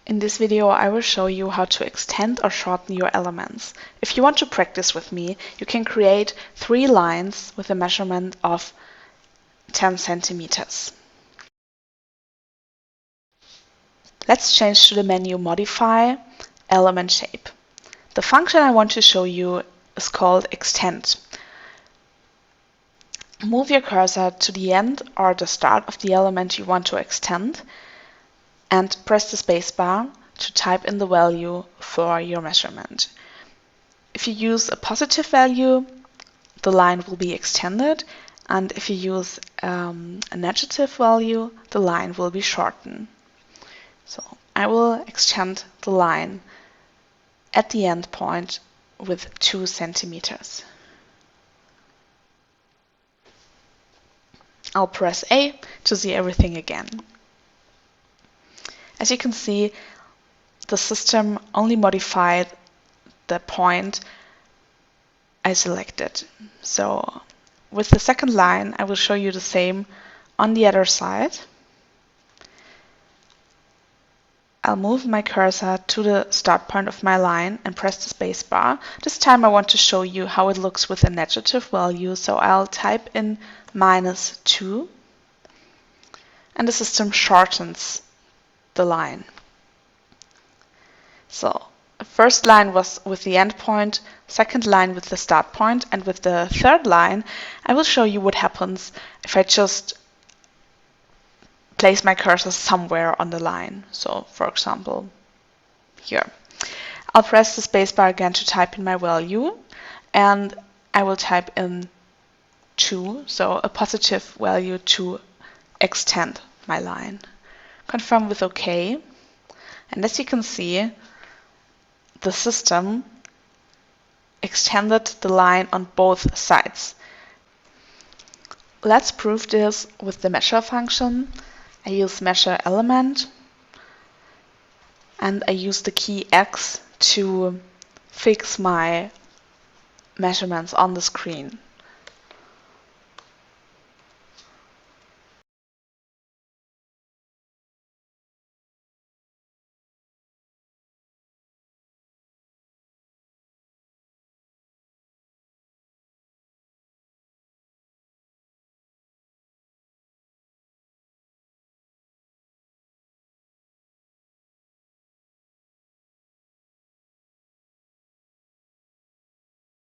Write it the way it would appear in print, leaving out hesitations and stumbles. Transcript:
In this video, I will show you how to extend or shorten your elements. If you want to practice with me, you can create 3 lines with a measurement of 10 centimeters. Let's change to the menu Modify, Element Shape. The function I want to show you is called Extend. Move your cursor to the end or the start of the element you want to extend and press the spacebar to type in the value for your measurement. If you use a positive value, the line will be extended, and if you use a negative value, the line will be shortened. So I will extend the line at the end point with 2 centimeters. I'll press A to see everything again. As you can see, the system only modified the point I selected. So with the second line, I will show you the same on the other side. I'll move my cursor to the start point of my line and press the space bar. This time I want to show you how it looks with a negative value, so I'll type in -2 and the system shortens the line. So the first line was with the end point, second line with the start point, and with the third line I will show you what happens if I just place my cursor somewhere on the line. So for example here. I'll press the spacebar again to type in my value, and I will type in 2, so a positive value to extend my line. Confirm with OK, and as you can see, the system extended the line on both sides. Let's prove this with the measure function. I use measure element and I use the key X to fix my measurements on the screen.